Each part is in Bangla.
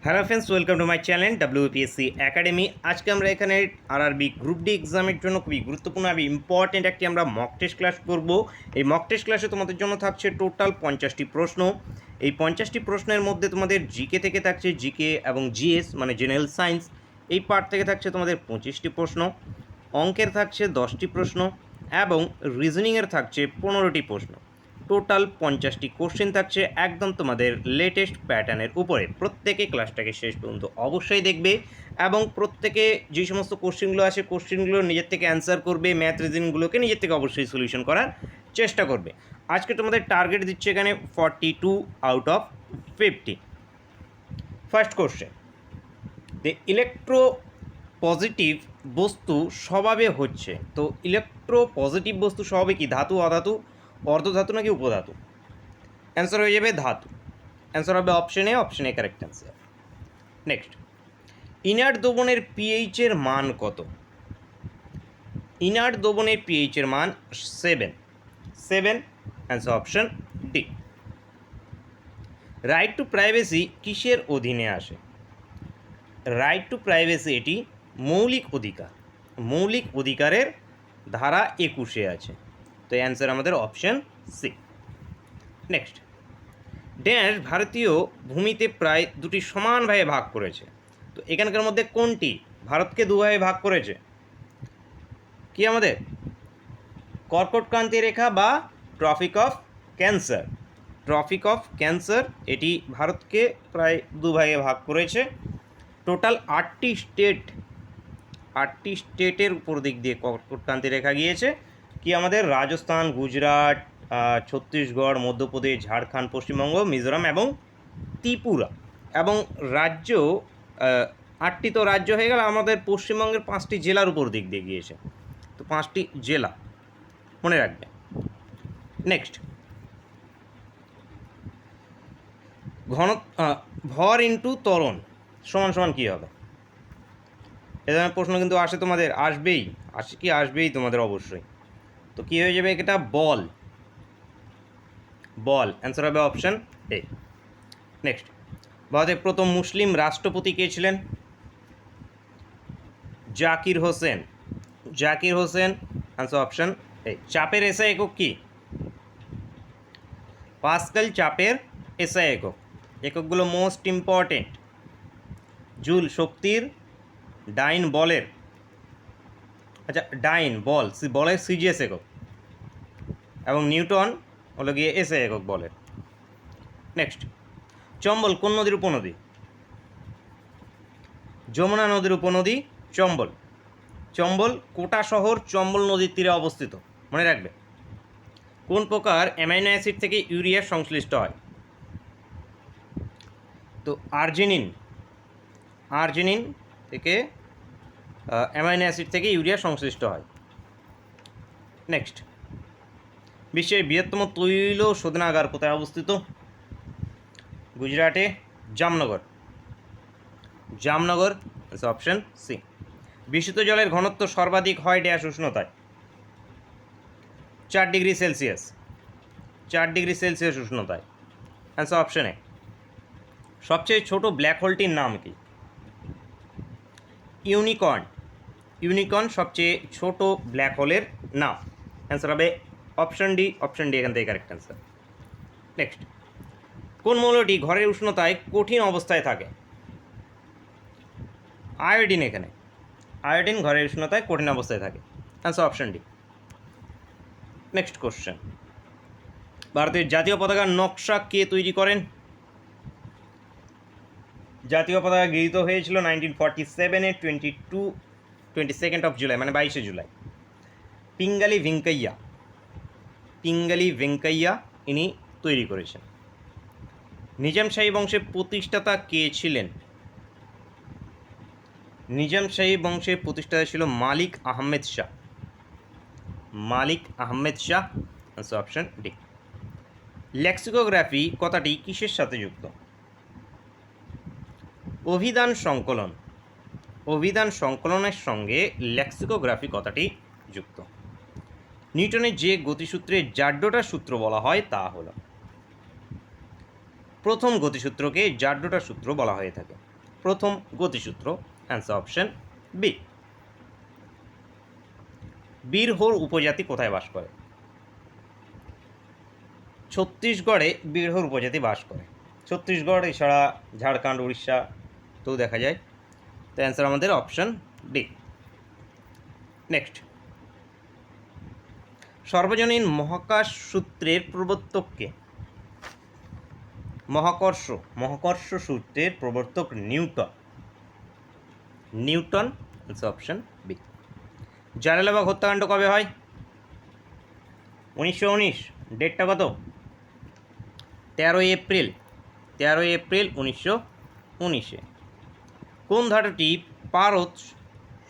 Hello friends, welcome to my channel WPSC academy. আজকে আমরা এখানে আরআরবি গ্রুপ ডি এক্সামের জন্য খুবই গুরুত্বপূর্ণ এবং ইম্পর্টেন্ট একটি আমরা মক টেস্ট ক্লাস করব। এই মক টেস্ট ক্লাসে তোমাদের জন্য থাকছে টোটাল 50টি প্রশ্ন। এই 50টি প্রশ্নের মধ্যে তোমাদের জিকে থেকে থাকছে জিকে এবং জিএস মানে জেনারেল সায়েন্স, এই পার্ট থেকে থাকছে তোমাদের 25টি প্রশ্ন, অঙ্কের থাকছে 10টি প্রশ্ন এবং রিজনিংয়ের থাকছে 15টি প্রশ্ন। টোটাল 50টি কোশ্চেন থাকছে একদম তোমাদের লেটেস্ট প্যাটার্নের উপরে। প্রত্যেকে ক্লাসটাকে শেষ পর্যন্ত অবশ্যই দেখবে এবং প্রত্যেকে যে সমস্ত কোশ্চেনগুলো আছে কোশ্চেনগুলো নিজের থেকে অ্যান্সার করবে, ম্যাথ রিজনিংগুলোকে নিজের থেকে অবশ্যই সলিউশন করার চেষ্টা করবে। আজকে তোমাদের টার্গেট দিচ্ছে এখানে 42 out of 50। First question, the electro positive বস্তু স্বভাবে হচ্ছে। তো ইলেকট্রো পজিটিভ বস্তু স্বভাবে কি ধাতু, অধাতু, অর্ধধাতু নাকি উপধাতু? অ্যান্সার হয়ে যাবে ধাতু। অ্যান্সার হবে option A correct answer. Next, inert দ্রবণের পিএইচের মান কত? ইনার্ট দ্রবণের পিএইচের মান 7। Answer option D. Right to privacy কিসের অধীনে আসে? রাইট টু প্রাইভেসি এটি মৌলিক অধিকার, মৌলিক অধিকারের ধারা 21-এ আছে। তো অ্যান্সার আমাদের অপশন সি। নেক্সট, ড্যাশ ভারতীয় ভূমিতে প্রায় দুটি সমানভাবে ভাগ করেছে। তো এখানকার মধ্যে কোনটি ভারতকে দুভাবে ভাগ করেছে? কি আমাদের কর্কটক্রান্তি রেখা বা Tropic of Cancer? Tropic of Cancer এটি ভারতকে প্রায় দুভাগে ভাগ করেছে। টোটাল 8টি স্টেটের উপর দিক দিয়ে কর্কটক্রান্তি রেখা গিয়েছে। কি আমাদের রাজস্থান, গুজরাট, ছত্তিশগড়, মধ্যপ্রদেশ, ঝাড়খণ্ড, পশ্চিমবঙ্গ, মিজোরাম এবং ত্রিপুরা। এবং রাজ্য 8টি তো রাজ্য হয়ে গেল, আমাদের পশ্চিমবঙ্গের 5টি জেলার উপর দিক দিয়ে গিয়েছে। তো 5টি জেলা মনে রাখবে। নেক্সট, ভর ইন্টু ত্বরণ সমান সমান কী হবে? এ ধরনের প্রশ্ন কিন্তু আসে, তোমাদের আসবেই তোমাদের অবশ্যই। তো কী হয়ে যাবে? এটা বল। অ্যান্সার হবে অপশন এ। নেক্সট, ভারতের প্রথম মুসলিম রাষ্ট্রপতি কে ছিলেন? জাকির হোসেন। অ্যান্সার অপশন এ। চাপের এসআই একক কি? পাস্কাল চাপের এসআই একক। এককগুলো মোস্ট ইম্পর্টেন্ট। জুল শক্তির, ডাইন বলের, ডাইন বলের সিজিএস একক, এবং নিউটন হলো গিয়ে এসআই একক বলের। নেক্সট, চম্বল কোন নদীর উপনদী? যমুনা নদীর উপনদী চম্বল কোটা শহর চম্বল নদীর তীরে অবস্থিত, মনে রাখবে। কোন প্রকার অ্যামাইনো অ্যাসিড থেকে ইউরিয়া সংশ্লিষ্ট হয়? তো আর্জিনিন থেকে অ্যামাইনো অ্যাসিড থেকে ইউরিয়া সংশ্লিষ্ট হয়। নেক্সট, বিশ্বের বৃহত্তম তৈল শোধনাগার কোথায় অবস্থিত? গুজরাটে, জামনগর। Option C. বিশুদ্ধ জলের ঘনত্ব সর্বাধিক হয় ড্যাশ উষ্ণতায়? 4 ডিগ্রি সেলসিয়াস উষ্ণতায়। Answer option A. সবচেয়ে ছোট ব্ল্যাক হোলটির নাম কি? ইউনিকর্ন সবচেয়ে ছোট ব্ল্যাক হোলের নাম। অ্যান্সার হবে অপশন ডি এখান থেকে কারেক্ট অ্যান্সার। নেক্সট, কোন মৌলটি ঘরের উষ্ণতায় কঠিন অবস্থায় থাকে? আয়োডিন ঘরের উষ্ণতায় কঠিন অবস্থায় থাকে। Answer option D. Next question, ভারতের জাতীয় পতাকার নকশা কে তৈরি করেন? জাতীয় পতাকা গৃহীত হয়েছিল 1947-এ 22nd of জুলাই, মানে 22শে জুলাই। পিঙ্গালি ভেঙ্কাইয়া ইনি তৈরি করেছেন। নিজামশাহী বংশের প্রতিষ্ঠাতা কে ছিলেন? নিজামশাহী বংশের প্রতিষ্ঠাতা ছিল Malik Ahmed Shah. Option D. Lexicography কথাটি কিসের সাথে যুক্ত? অভিধান সংকলনের সঙ্গে লেক্সিকোগ্রাফি কথাটি যুক্ত। নিউটনের যে গতিসূত্রে জাড্ডোটার সূত্র বলা হয় তা হল? প্রথম গতিসূত্রকে জাড্ডোটার সূত্র বলা হয়ে থাকে। প্রথম গতিসূত্র, অ্যান্সার অপশন বি। বীরহোর উপজাতি কোথায় বাস করে? ছত্তিশগড়ে বীরহোর উপজাতি বাস করে। ছত্তিশগড় এছাড়া ঝাড়খণ্ড, উড়িষ্যা তো দেখা যায়। তো অ্যান্সার আমাদের অপশন ডি। নেক্সট, সর্বজনীন মহাকাশ সূত্রের প্রবর্তককে? মহাকর্ষ সূত্রের প্রবর্তক নিউটন, অপশন বি। জালিয়ানওয়ালাবাগ হত্যাকাণ্ড কবে হয়? 1919। ডেটটা কত? 13 এপ্রিল 1919। কোন ধাতুটি পারদ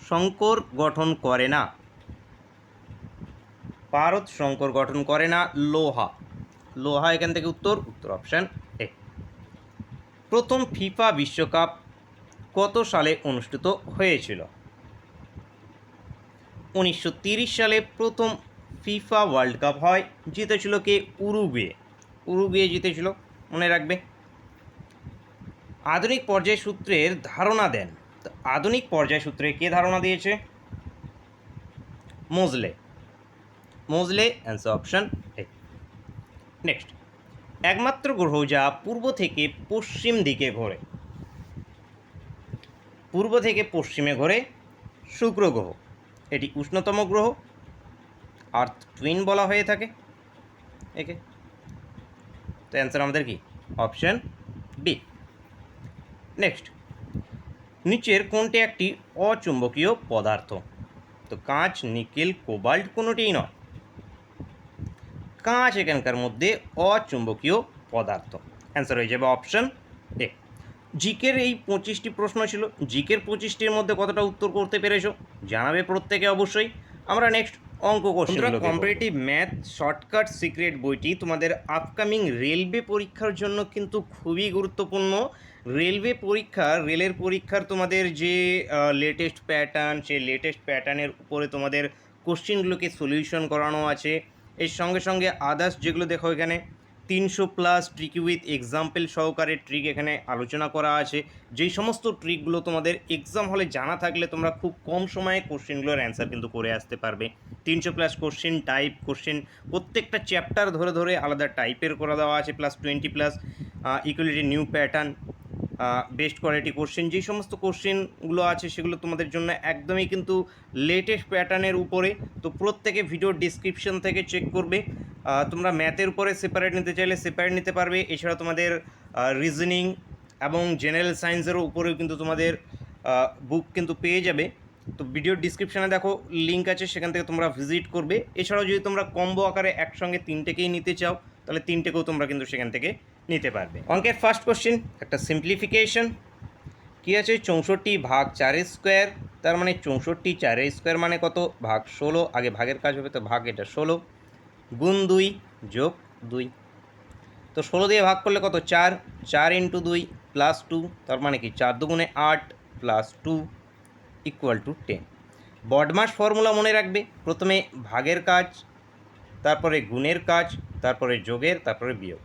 সংকর গঠন করে না? পারদ সংকর গঠন করে না, লোহা এখান থেকে উত্তর অপশন এ। প্রথম ফিফা বিশ্বকাপ কত সালে অনুষ্ঠিত হয়েছিল? 1930 সালে প্রথম ফিফা ওয়ার্ল্ড কাপ হয়। জিতেছিল কে? উরুগুয়ে জিতেছিল, মনে রাখবে। আধুনিক পর্যায় সূত্রের ধারণা দেন। তো আধুনিক পর্যায় সূত্রে কে ধারণা দিয়েছে? মোজলে, অ্যান্সার অপশন এ। নেক্সট, একমাত্র গ্রহ যা পূর্ব থেকে পশ্চিম দিকে ঘোরে? পূর্ব থেকে পশ্চিমে ঘোরে শুক্র গ্রহ। এটি উষ্ণতম গ্রহ, আর্থ টুইন বলা হয়ে থাকে একে। তো অ্যান্সার আমাদের কি? Option B. নেক্সট, নিচের কোনটি একটি অচুম্বকীয় পদার্থ? তো কাঁচ, নিকেল, কোবাল্ট কোনোটিই নয়। কাঁচ এখানকার মধ্যে অচুম্বকীয় পদার্থ, অ্যান্সার হয়ে যাবে অপশন এ। জিকের এই 25টি প্রশ্ন ছিল। জিকের 25টির মধ্যে কতটা উত্তর করতে পেরেছো জানাবে প্রত্যেকে অবশ্যই। আমরা নেক্সট অঙ্ক কোশ্চেনগুলো, কম্পারেটিভ ম্যাথ শর্টকাট সিক্রেট বইটি তোমাদের আপকামিং রেলওয়ে পরীক্ষার জন্য কিন্তু খুবই গুরুত্বপূর্ণ। রেলের পরীক্ষার তোমাদের যে লেটেস্ট প্যাটার্ন, সেই লেটেস্ট প্যাটার্নের উপরে তোমাদের কোশ্চেনগুলোকে সলিউশন করানো আছে। এর সঙ্গে সঙ্গে আদার্স যেগুলো দেখো, এখানে 300+ ট্রিক উইথ এক্সাম্পল সহকারে ট্রিক এখানে আলোচনা করা আছে। যেই সমস্ত ট্রিকগুলো তোমাদের এক্সাম হলে জানা থাকলে তোমরা খুব কম সময়ে কোশ্চেনগুলোর অ্যান্সার কিন্তু করে আসতে পারবে। 300+ কোশ্চেন, প্রত্যেকটা চ্যাপ্টার ধরে ধরে আলাদা টাইপের করে দেওয়া আছে, plus 20+ equality new pattern, best quality question. যেই সমস্ত কোশ্চেনগুলো আছে সেগুলো তোমাদের জন্য একদমই কিন্তু লেটেস্ট প্যাটার্নের উপরে। তো প্রত্যেকে ভিডিওর ডিসক্রিপশন থেকে চেক করবে। তোমরা ম্যাথের উপরে সেপারেট নিতে চাইলে সেপারেট নিতে পারবে। এছাড়া তোমাদের রিজনিং এবং জেনারেল সায়েন্সেরও উপরেও কিন্তু তোমাদের বুক কিন্তু পেয়ে যাবে। তো ভিডিওর ডিসক্রিপশানে দেখো লিঙ্ক আছে, সেখান থেকে তোমরা ভিজিট করবে। এছাড়াও যদি তোমরা কম্বো আকারে একসঙ্গে 3টেকেই নিতে চাও তাহলে 3টেকেও তোমরা কিন্তু সেখান থেকে নিতে পারবে। অঙ্কের ফার্স্ট কোশ্চেন একটা সিম্পলিফিকেশন। কী আছে? 64 ভাগ 4 তার মানে 64 4 মানে কত? ভাগ 16। আগে ভাগের কাজ হবে, তো ভাগ এটা 16 গুণ 2 যোগ 2। তো 16 দিয়ে ভাগ করলে কত? 4 × 2 প্লাস 2, তার মানে কি 4 2 8 plus 2 equal to 10। BODMAS formula মনে রাখবে, প্রথমে ভাগের কাজ, তারপরে গুণের কাজ, তারপরে যোগের, তারপরে বিয়োগ।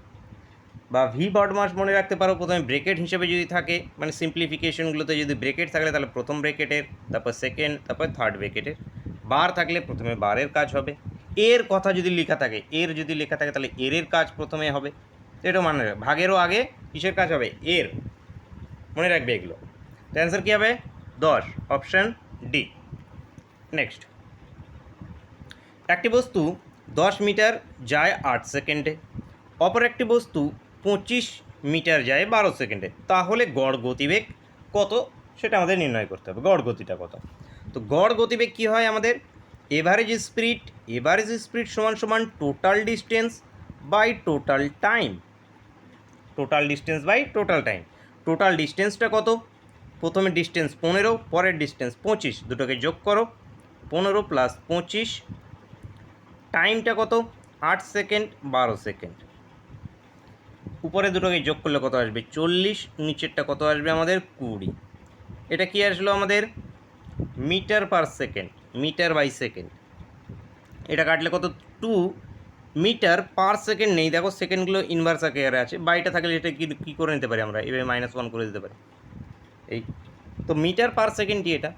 বা ভি বডমাস মনে রাখতে পারো, প্রথমে ব্রেকেট হিসেবে যদি থাকে, মানে সিম্পলিফিকেশনগুলোতে যদি ব্রেকেট থাকলে তাহলে প্রথম ব্রেকেটের, তারপর সেকেন্ড, তারপর থার্ড ব্রেকেটের। বার থাকলে প্রথমে বারের কাজ হবে। এর কথা যদি লেখা থাকে, তাহলে এর কাজ প্রথমে হবে। এটা মনে রাখবে। ভাগেরও আগে কিসের কাজ হবে? এর। মনে রাখবে এগুলো। তো অ্যান্সার কী হবে? 10, অপশান ডি। নেক্সট, একটি বস্তু 10 মিটার যায় 8 সেকেন্ডে, অপর একটি বস্তু 25 মিটার যায় 12 সেকেন্ডে, তাহলে গড় গতিবেগ কত সেটা আমাদের নির্ণয় করতে হবে। গড় গতিটা কত? তো গড় গতিবেগ কী হয় আমাদের? এভারেজ স্পিড সমান total distance by total time. Total ডিস্টেন্সটা কত? প্রথমে ডিস্টেন্স 15, পরের ডিস্টেন্স 25, দুটোকে যোগ করো, 15 + 25। টাইমটা কত? 8 সেকেন্ড 12 সেকেন্ড। উপরে দুটোকে যোগ করলে কত আসবে? 40, নিচেরটা কত আসবে আমাদের? 20। এটা কি আসলো আমাদের? Metre per second, metre by second. এটা কাটলে কত? 2 মিটার পার সেকেন্ড নেই, দেখো সেকেন্ডগুলো ইনভার্স আকারে আছে। বাইটা থাকলে এটা কী করে নিতে পারি আমরা? এভাবে -1 করে দিতে পারি। এই তো মিটার পার সেকেন্ড কি এটা,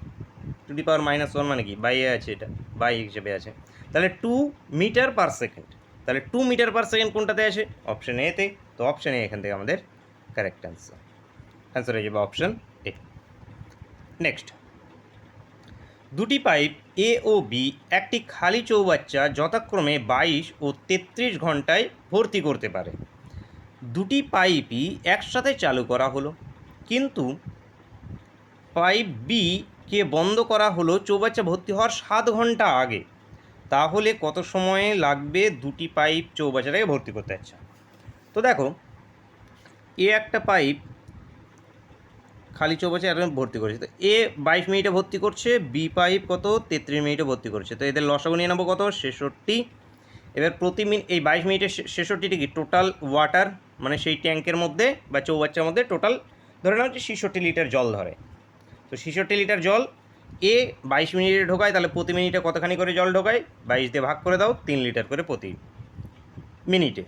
টু দি পাওয়ার -1 মানে কি বাই আছে, এটা বাই হিসেবে আছে, তাহলে 2 মিটার পার সেকেন্ড। তাহলে 2 মিটার পার সেকেন্ড কোনটাতে আছে, অপশন এতে। তো অপশন এ এখান থেকে আমাদের কারেক্ট অ্যান্সার হয়ে যাবে অপশন এ। নেক্সট, দুটি পাইপ এ ও বি একটি খালি চৌবাচ্চা যথাক্রমে 22 ও 33 ঘন্টায় ভর্তি করতে পারে। দুটি পাইপই একসাথে চালু করা হলো, কিন্তু পাইপ বি কে বন্ধ করা হলো চৌবাচ্চা ভর্তি হওয়ার 7 ঘন্টা আগে। তাহলে কত সময় লাগবে দুটি পাইপ চৌবাচ্চাটাকে ভর্তি করতে? আচ্ছা, তো দেখো, এ একটা পাইপ খালি চৌবাচ্চা এরকম ভর্তি করেছে, তো এ 22 মিনিটে ভর্তি করছে, বি পাইপ কত 33 মিনিটে ভর্তি করছে। তো এদের লসাগু নিয়ে নেবো কত, 66। এবার প্রতি মিনিট এই 22 মিনিটে 66টি কি টোটাল ওয়াটার, মানে সেই ট্যাঙ্কের মধ্যে বা চৌবাচ্চার মধ্যে টোটাল ধরে নাও যে 66 লিটার জল ধরে। তো 66 লিটার জল এ 22 মিনিটে ঢোকায়, তাহলে প্রতি মিনিটে কতখানি করে জল ঢোকায়, 22 দিয়ে ভাগ করে দাও, 3 লিটার করে প্রতি মিনিটে।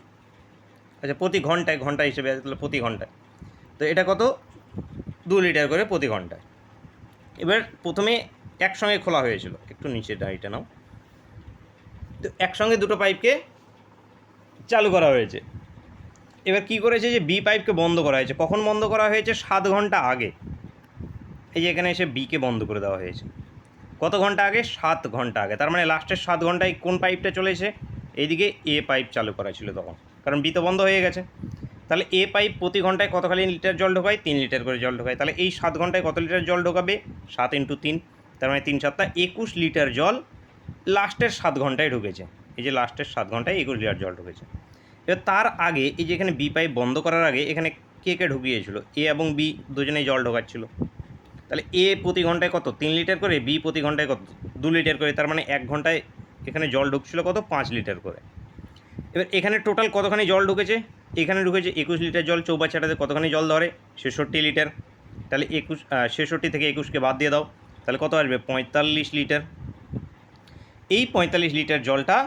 আচ্ছা, প্রতি ঘন্টায়, ঘন্টা হিসেবে আছে, তাহলে প্রতি ঘন্টায়। তো এটা কত, 2 লিটার করে প্রতি ঘন্টায়। এবার প্রথমে একসঙ্গে খোলা হয়েছিল, একটু নিচে ডাইটা নাও। তো একসঙ্গে দুটো পাইপকে চালু করা হয়েছে। এবার কি করেছে, যে বি পাইপকে বন্ধ করা হয়েছে। কখন বন্ধ করা হয়েছে, 7 ঘন্টা আগে। এই যে এখানে এসে বিকে বন্ধ করে দেওয়া হয়েছে। কত ঘন্টা আগে, 7 ঘন্টা আগে। তার মানে লাস্টের 7 ঘন্টায় কোন পাইপটা চলেছে, এইদিকে এ পাইপ চালু করা ছিল তখন, কারণ বি তো বন্ধ হয়ে গেছে। তাহলে এ পাইপ প্রতি ঘন্টায় কতখানি লিটার জল ঢোকায়, 3 লিটার করে জল ঢোকায়। তাহলে এই 7 ঘন্টায় কত লিটার জল ঢোকাবে, 7 × 3, তার মানে 3 × 7 21 লিটার জল লাস্টের 7 ঘন্টায় ঢুকেছে। এই যে লাস্টের 7 ঘন্টায় 21 লিটার জল ঢুকেছে। এবার তার আগে এই যে এখানে বি পাইপ বন্ধ করার আগে এখানে কে কে ঢুকিয়েছিল, এ এবং বি দুজনেই জল ঢোকাচ্ছিল। তাহলে এ প্রতি ঘন্টায় কত, 3 লিটার করে, বি প্রতি ঘন্টায় কত, 2 লিটার করে। তার মানে 1 ঘন্টায় এখানে জল ঢুকছিল কত, 5 লিটার করে। এবার এখানে টোটাল কতখানি জল ঢুকেছে, এখানে ঢুকেছে 21 লিটার জল। চৌবাচ্চাটাতে কতখানি জল ধরে, 66 লিটার। তাহলে 66 থেকে 21কে বাদ দিয়ে দাও, তাহলে কত আসবে, 45 লিটার। এই 45 লিটার জলটা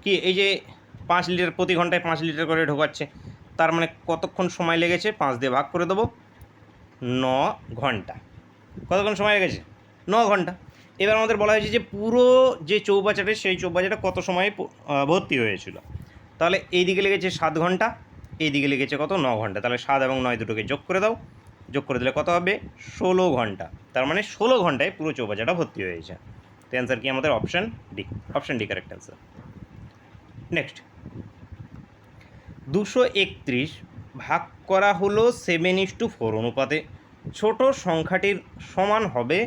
কি, এই যে 5 লিটার প্রতি ঘন্টায় 5 লিটার করে ঢোকাচ্ছে, তার মানে কতক্ষণ সময় লেগেছে, 5 দিয়ে ভাগ করে দেবো, 9 ঘন্টা। কতক্ষণ সময় লেগেছে, 9 ঘন্টা। এবার আমাদের বলা হয়েছে যে পুরো যে চৌবাচ্চাটা, সেই চৌবাচ্চাটা কত সময়ে ভর্তি হয়েছিল। তাহলে এই দিকে লেগেছে 7 ঘন্টা, এই দিকে লেগেছে কত, 9 ঘন্টা। তাহলে 7 এবং 9 দুটোকে যোগ করে দাও, যোগ করে দিলে কত হবে, 16 ঘন্টা। তার মানে 16 ঘন্টায় পুরো চৌবাচ্চাটা ভর্তি হয়েছে। তো অ্যান্সার কি আমাদের option D, option D correct answer. Next, 231 ভাগ করা হলো 7:4 অনুপাতে, ছোট সংখ্যাটির সমান হবে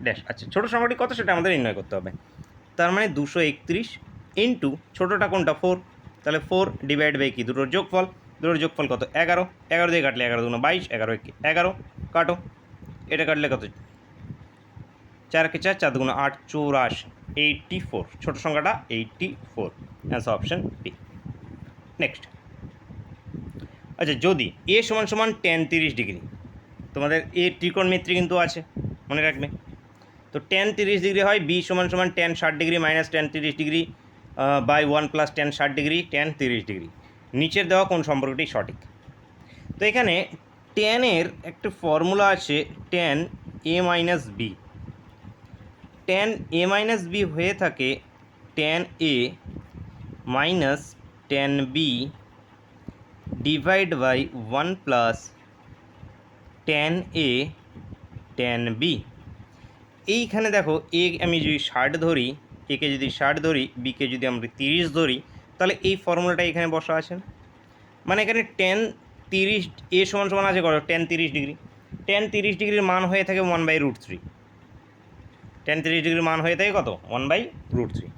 ড্যাশ। আচ্ছা, ছোটো সংখ্যাটি কত সেটা আমাদের নির্ণয় করতে হবে। তার মানে 231 ইন্টু ছোটোটা কোনটা, 4, তাহলে 4 ডিভাইড বাই কি, দুটোর যোগফল। দুটোর যোগফল কত, 11। 11 দিয়ে কাটলে 11 2 22, 11 11 কাটো, এটা কাটলে কত, 4 কে 4, 4 2 8, 84, 84। ছোটো সংখ্যাটা 84, অ্যান্সার অপশান বি। নেক্সট, আচ্ছা, যদি এ সমান সমান tan 30 ডিগ্রি, তোমাদের এ ত্রিকোণমিত্রি কিন্তু আছে, মনে রাখবে। তো tan 30 ডিগ্রি হয়, বি সমান সমান tan 60 degree minus tan 30 degree by 1 plus tan 60 degree tan 30 degree. নিচের দেওয়া কোন সম্পর্কটি সঠিক? তো এখানে tan এর একটা ফর্মুলা আছে, tan a minus B. tan a minus B হয়ে থাকে tan a minus tan b divide by 1 plus tan a tan b। এইখানে দেখো, এ আমি যদি 60 ধরি, একে যদি 60 ধরি, বিকে যদি আমরা 30 ধরি, তাহলে এই ফর্মুলাটা এখানে বসা আছে। মানে এখানে tan 30 এ সমান সমান আছে কত, tan 30 ডিগ্রি। tan 30 ডিগ্রির মান হয়ে থাকে 1/√3। tan 30 ডিগ্রির মান হয়ে থাকে কত, 1/√3।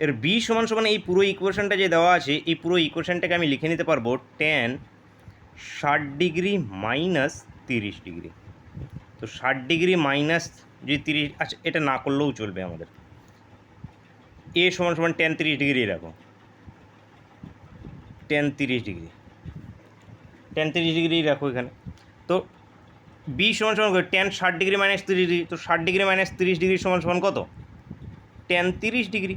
এর বি সমান সমান এই পুরো ইকুয়েশনটা যে দেওয়া আছে, এই পুরো ইকুয়েশনটাকে আমি লিখে নিতে পারবো tan 60 ডিগ্রি মাইনাস 30 ডিগ্রি। তো 60 ডিগ্রি মাইনাস যদি 30, আচ্ছা এটা না করলেও চলবে আমাদের। এ সমান সমান tan 30 ডিগ্রি রাখো, tan 30 ডিগ্রি, tan 30 ডিগ্রি রাখো এখানে। তো বি সমান সমান tan 60 ডিগ্রি মাইনাস 30 ডিগ্রি। তো 60 ডিগ্রি মাইনাস 30 ডিগ্রি সমান সমান কত, tan 30 ডিগ্রি।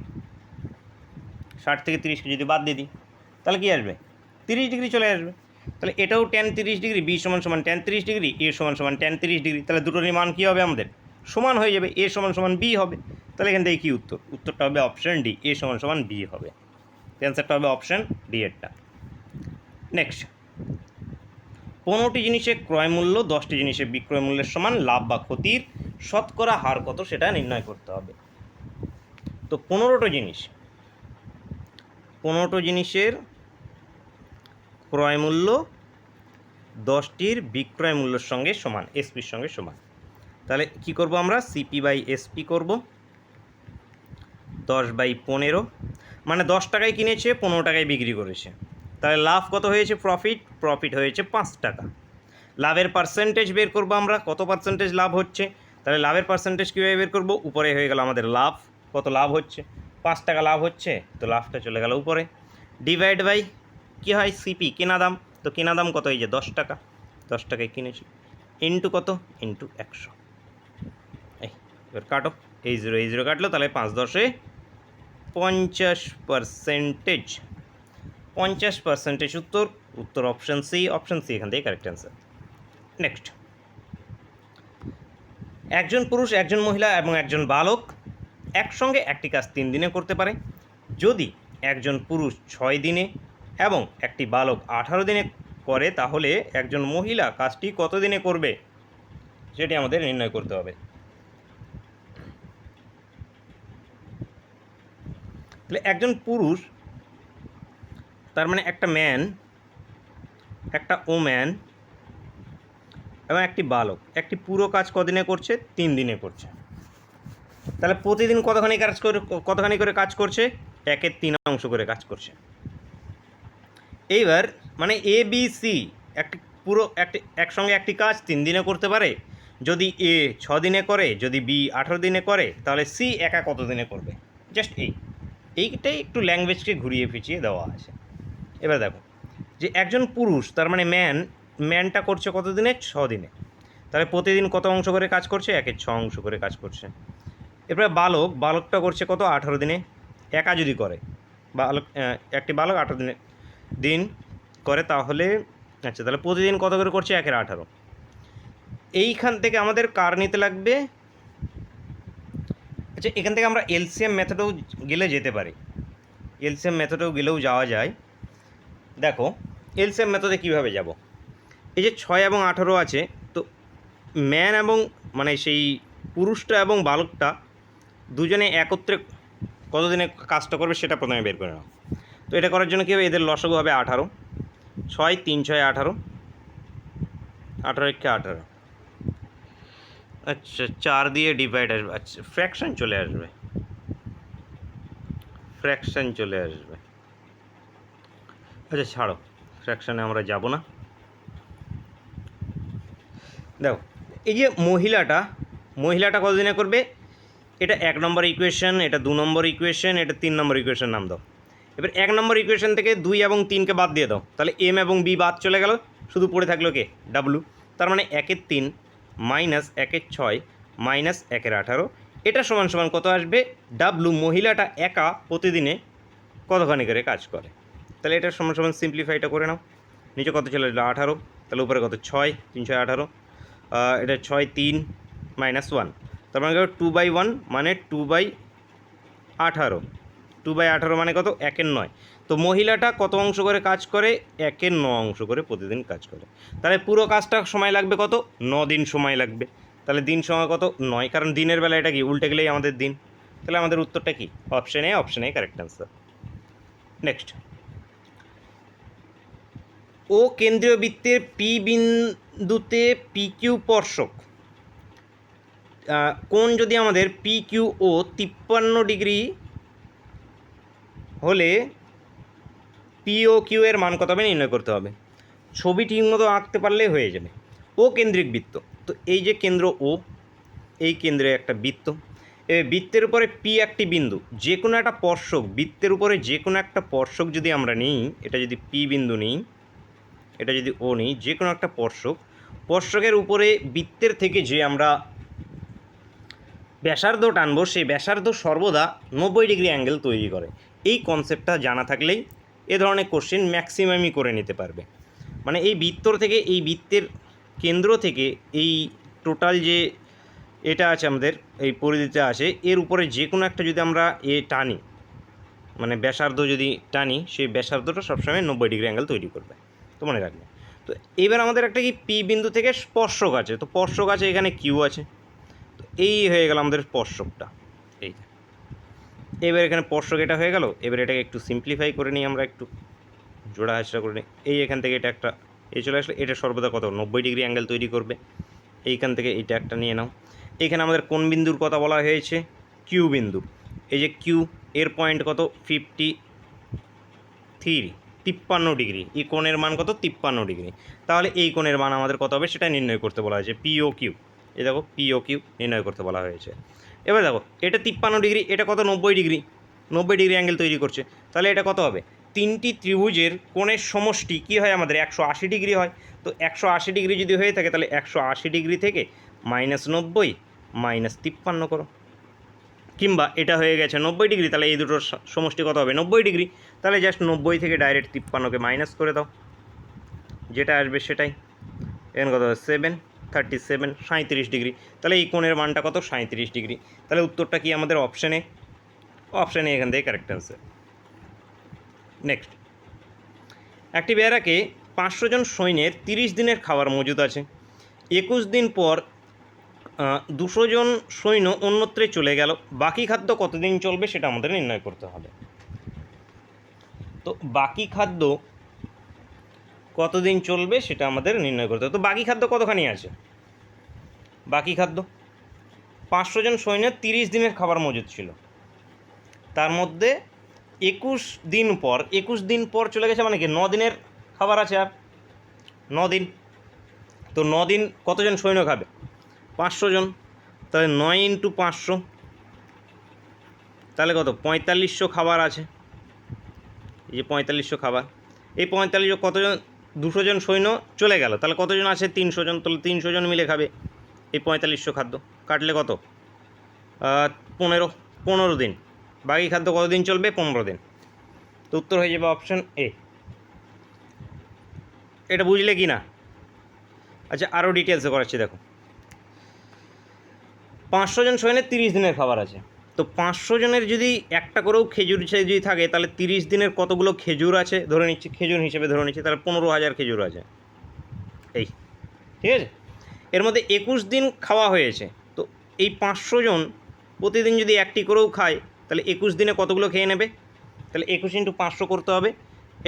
60 থেকে 30কে যদি বাদ দিয়ে দিই, তাহলে কী আসবে, 30 ডিগ্রি চলে আসবে। তাহলে এটাও tan 30 ডিগ্রি, বি সমান সমান tan 30 ডিগ্রি, এ সমান সমান tan 30 ডিগ্রি। তাহলে দুটোরই মান কী হবে আমাদের? সমান হয়ে যাবে, এ সমান সমান বি হবে। তাহলে এখান থেকে কী উত্তর? উত্তরটা হবে অপশান ডি, এ সমান সমান বি হবে। অ্যান্সারটা হবে অপশান ডি এরটা। নেক্সট, 15টি জিনিসের ক্রয় মূল্য 10টি জিনিসের বিক্রয় মূল্যের সমান, লাভ বা ক্ষতির শতকরা হার কত সেটা নির্ণয় করতে হবে। তো 15টো জিনিসের ক্রয় মূল্য 10টির বিক্রয় মূল্যের সঙ্গে সমান, এসপির সঙ্গে সমান। তাহলে কি করব আমরা? সিপি বাই এসপি করব, 10/15, মানে 10 টাকায় কিনেছে, 15 টাকায় বিক্রি করেছে। তাহলে লাভ কত হয়েছে? প্রফিট হয়েছে 5 টাকা। লাভের পার্সেন্টেজ বের করব আমরা, কত পার্সেন্টেজ লাভ হচ্ছে। তাহলে লাভের পার্সেন্টেজ কীভাবে বের করব? উপরে হয়ে গেল আমাদের লাভ, কত লাভ হচ্ছে? 5 টাকা লাভ হচ্ছে, তো লাভটা চলে গেল উপরে। ডিভাইড বাই কী হয়? সিপি, কেনা দাম। তো কেনা দাম কত? এই যে 10 টাকা, 10 টাকায় কিনেছি, ইন্টু কত? ইন্টু 100। এবার কাটো, এই জিরো কাটলো, তাহলে 5 10 50%। 50% উত্তর অপশান সি। অপশান সি এখান থেকে কারেক্ট অ্যান্সার। নেক্সট, একজন পুরুষ, একজন মহিলা এবং একজন বালক একসঙ্গে একটি কাজ 3 দিনে করতে পারে। যদি একজন পুরুষ 6 দিনে এবং একটি বালক 18 দিনে করে, তাহলে একজন মহিলা কাজটি কত দিনে করবে সেটি আমাদের নির্ণয় করতে হবে। তাহলে একজন পুরুষ, তার মানে একটা ম্যান, একটা ওম্যান এবং একটি বালক একটি পুরো কাজ কদিনে করছে? 3 দিনে করছে। তাহলে প্রতিদিন কতখানি করে কাজ করছে? 1/3 অংশ করে কাজ করছে। এইবার মানে এ বি সি একসঙ্গে একটি কাজ 3 দিনে করতে পারে। যদি এ 6 দিনে করে, যদি বি 18 দিনে করে, তাহলে সি একা কত দিনে করবে? জাস্ট এইটাই একটু ল্যাঙ্গুয়েজকে ঘুরিয়ে ফিচিয়ে দেওয়া আছে। এবার দেখো যে একজন পুরুষ, তার মানে ম্যানটা করছে কত দিনে? 6 দিনে। তাহলে প্রতিদিন কত অংশ করে কাজ করছে? 1/6 অংশ করে কাজ করছে। এরপরে বালকটা করছে কত? 18 দিনে। একা যদি করে, একটি বালক 18 দিন করে, তাহলে আচ্ছা, তাহলে প্রতিদিন কত করে করছে? 1/18। এইখান থেকে আমাদের কার নিতে লাগবে? আচ্ছা, এখান থেকে আমরা এলসিএম মেথডেও যেতে পারি, এলসিএম মেথডেও যাওয়া যায়। দেখো এলসিএম মেথডে কীভাবে যাব? এই যে 6 এবং 18 আছে, তো ম্যান এবং মানে সেই পুরুষটা এবং বালকটা দুজনে একত্রে কতদিনে কাজটা করবে সেটা প্রথমে বের করে নাও। তো এটা করার জন্য কী হবে? এদের লসাগু হবে 18, 6 3 6 18, 18 × 18, আচ্ছা 4 দিয়ে ডিভাইড আসবে, আচ্ছা ফ্র্যাকশন চলে আসবে, আচ্ছা ছাড়ো, ফ্র্যাকশানে আমরা যাব না। দেখো এই যে মহিলাটা কতদিনে করবে? এটা 1 নম্বর ইকুয়েশন, এটা 2 নম্বর ইকুয়েশন, এটা 3 নম্বর ইকুয়েশন নাম দাও। এবার 1 নম্বর ইকুয়েশন থেকে 2 এবং 3কে বাদ দিয়ে দাও, তাহলে এম এবং বি বাদ চলে গেল, শুধু পড়ে থাকলো কে? ডাব্লু। তার মানে 1/3 মাইনাস 1/6 মাইনাস 1/18, এটা সমান সমান কত আসবে? ডাব্লু, মহিলাটা একা প্রতিদিনে কতখানি করে কাজ করে। তাহলে এটা সমান সমান সিম্পলিফাইটা করে নাও, নিচে কত চলে আসলো? 18, তাহলে উপরে কত? 6 3 6 18, এটা 6 3 মাইনাস 1, তার মানে 2/1 মানে 2/18, 2/18 মানে কত? 1/9। তো মহিলাটা কত অংশ করে কাজ করে? 1/9 অংশ করে প্রতিদিন কাজ করে। তাহলে পুরো কাজটা সময় লাগবে কত? 9 দিন সময় লাগবে। তাহলে দিন সময় কত? 9, কারণ দিনের বেলা এটা কি উল্টে গেলেই আমাদের দিন। তাহলে আমাদের উত্তরটা কি? Option A correct answer. Next, ও কেন্দ্রীয় বৃত্তের পি বিন্দুতে পি কিউ স্পর্শক কোণ যদি আমাদের পি কিউ ও 53 ডিগ্রি হলে পি ও কিউ এর মান কত হবে নির্ণয় করতে হবে। ছবি ঠিকমতো আঁকতে পারলে হয়ে যাবে। ও কেন্দ্রিক বৃত্ত, তো এই যে কেন্দ্র ও, এই কেন্দ্রে একটা বৃত্ত, বৃত্তের উপরে পি একটি বিন্দু, যে কোনো একটা স্পর্শক, বৃত্তের উপরে যে কোনো একটা স্পর্শক যদি আমরা নিই, এটা যদি পি বিন্দু নিই, এটা যদি ও নিই, যে কোনো একটা স্পর্শকের উপরে বৃত্তের থেকে যে আমরা ব্যাসার্ধ টানবো, সেই ব্যাসার্ধ সর্বদা 90 ডিগ্রি অ্যাঙ্গেল তৈরি করে। এই কনসেপ্টটা জানা থাকলেই এ ধরনের কোশ্চেন ম্যাক্সিমামই করে নিতে পারবে। মানে এই বৃত্তর থেকে এই বৃত্তের কেন্দ্র থেকে এই টোটাল যে এটা আছে আমাদের এই পরিধিটা আছে এর উপরে যে কোনো একটা যদি আমরা টানি, মানে ব্যাসার্ধ যদি টানি, সেই ব্যাসার্ধটা সবসময় 90 ডিগ্রি অ্যাঙ্গেল তৈরি করবে, তো মনে রাখবে। তো এবার আমাদের একটা কি পি বিন্দু থেকে স্পর্শক আছে, তো স্পর্শক আছে এখানে কিউ আছে, তো এই হয়ে গেল আমাদের স্পর্শকটা। এই এবার এখানে স্পর্শক এটা হয়ে গেল। এবার এটাকে একটু সিম্পলিফাই করে নিই, আমরা একটু জোড়া হাসরা করে নিই। এই এখান থেকে এটা একটা চলে আসলে, এটা সর্বদা কত 90 ডিগ্রি অ্যাঙ্গেল তৈরি করবে। এইখান থেকে এইটা একটা নিয়ে নাও। এখানে আমাদের কোন বিন্দুর কথা বলা হয়েছে? কিউ বিন্দু। এই যে কিউ, এর পয়েন্ট কত 53 ডিগ্রি। এই কোণের মান কত 53 ডিগ্রি। তাহলে এই কোণের মান আমাদের কত হবে সেটা নির্ণয় করতে বলা হয়েছে, পিও কিউ। এই দেখো পিও কিউ নির্ণয় করতে বলা হয়েছে। এবার দেখো এটা 53 ডিগ্রি, এটা কত 90 ডিগ্রি, 90 ডিগ্রি অ্যাঙ্গেল তৈরি করছে। তাহলে এটা কত হবে? তিনটি ত্রিভুজের কোণের সমষ্টি কী হয় আমাদের? 180 ডিগ্রি হয়। তো 180 ডিগ্রি যদি হয়ে থাকে তাহলে 180 ডিগ্রি থেকে -90 -53 করো। কিংবা এটা হয়ে গেছে 90 ডিগ্রি, তাহলে এই দুটোর সমষ্টি কত হবে? 90 ডিগ্রি। তাহলে জাস্ট 90 থেকে ডাইরেক্ট 53কে মাইনাস করে দাও, যেটা আসবে সেটাই। এখানে কত হবে? 37 ডিগ্রি। তাহলে এই কোণের মানটা কত? 37 ডিগ্রি। তাহলে উত্তরটা কি আমাদের? অপশানে এখান থেকে কারেক্ট অ্যান্সার। নেক্সট, একটি বেড়াকে 500 জন সৈন্যের 30 দিনের খাবার মজুদ আছে। 21 দিন পর 200 জন সৈন্য অন্যত্রে চলে গেল। বাকি খাদ্য কতদিন চলবে সেটা আমাদের নির্ণয় করতে হবে। তো বাকি খাদ্য কতদিন চলবে সেটা আমাদের নির্ণয় করতে হবে। তো বাকি খাদ্য কতখানি আছে? বাকি খাদ্য 500 জন সৈন্যের 30 দিনের খাবার মজুদ ছিল, তার মধ্যে 21 দিন পর চলে গেছে, মানে কি 9 দিনের খাবার আছে আর 9 দিন। তো 9 দিন কতজন সৈন্য খাবে? 500 জন। তাহলে 9 × 500, তাহলে কত? 4500 খাবার আছে। এই যে 4500 খাবার, এই 4500 কতজন? 200 জন সৈন্য চলে গেল, তাহলে কতজন আছে? 300 জন। তাহলে 300 জন মিলে খাবে এই 4500 খাদ্য। কাটলে কত? 15 দিন। বাকি খাদ্য কতদিন চলবে? 15 দিন। তো উত্তর হয়ে যাবে অপশান এ। এটা বুঝলে কি না? আচ্ছা, আরও ডিটেলসে করাচ্ছি। দেখো, 500 জন সৈন্যের 30 দিনের খাবার আছে। তো 500 জনের যদি একটা করেও খেজুর যদি থাকে, তাহলে 30 দিনের কতগুলো খেজুর আছে ধরে নিচ্ছি, খেজুর হিসেবে ধরে নিচ্ছি, তাহলে 15,000 খেজুর আছে। এই ঠিক আছে। এর মধ্যে 21 দিন খাওয়া হয়েছে। তো এই 500 জন প্রতিদিন যদি একটি করেও খায়, তাহলে 21 দিনে কতগুলো খেয়ে নেবে? তাহলে 21 × 500 করতে হবে,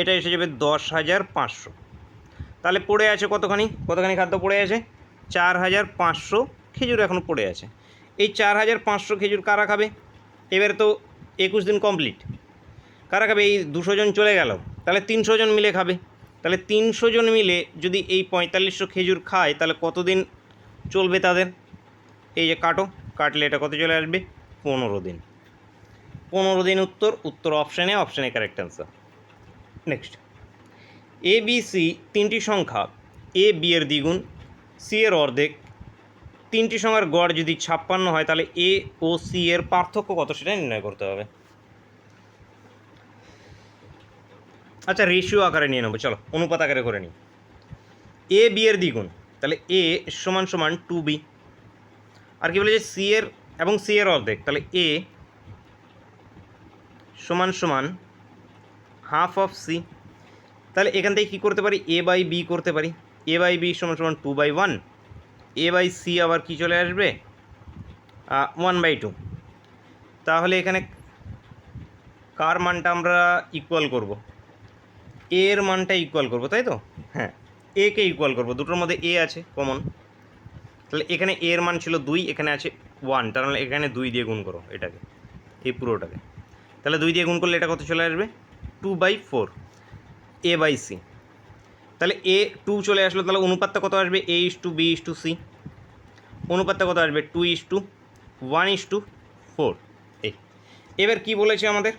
এটা এসে যাবে 10,500। তাহলে পড়ে আছে কতখানি খাদ্য পড়ে আছে? 4,500 খেজুর এখনও পড়ে আছে। এই 4,500 খেজুর কারা খাবে? এবারে তো 21 দিন কমপ্লিট, কারা খাবে? এই 200 জন চলে গেল, তাহলে 300 জন মিলে খাবে। তাহলে 300 জন মিলে যদি এই 4500 খেজুর খায়, তাহলে কতদিন চলবে তাদের? এই যে কাটলে এটা কত চলে আসবে? 15 দিন। 15 দিন উত্তর অপশানে কারেক্ট অ্যান্সার। নেক্সট, এ বি সি তিনটি সংখ্যা, এ বি এর দ্বিগুণ, সি এর অর্ধেক, তিনটি সংখ্যার গড় যদি 56 হয়, তাহলে এ ও সি এর পার্থক্য কত সেটা নির্ণয় করতে হবে। আচ্ছা, রেশিও আকারে নিয়ে নেবো, চলো অনুপাত আকারে করে নিই। এ বি এর দ্বিগুণ, তাহলে এ সমান 2b। আর কি বলেছে? সি এর এবং সি এর অর্ধেক, তাহলে এ সমান হাফ অফ সি। তাহলে এখান থেকে কী করতে পারি? এ বাই বি করতে পারি। এ বাই বি সমান 2/1। এ বাই সি আবার কি চলে আসবে? 1/2। তাহলে এখানে কার মানটা আমরা ইকুয়াল করব? এ এর মানটা ইকুয়াল করব, তাই তো? হ্যাঁ, এ কে ইকুয়াল করব, দুটোর মধ্যে এ আছে কমন। তাহলে এখানে এ এর মান ছিল 2, এখানে আছে 1, তার মানে এখানে 2 দিয়ে গুণ করো এটাকে, এই পুরোটাকে। তাহলে 2 দিয়ে গুণ করলে এটা কত চলে আসবে? 2/4 এ বাই সি। তাহলে এ 2 চলে আসলো, তাহলে অনুপাতটা কত আসবে? A/B/C। অনুপাতটা কত আসবে? 2:1:4। এই এবার কি বলেছে আমাদের?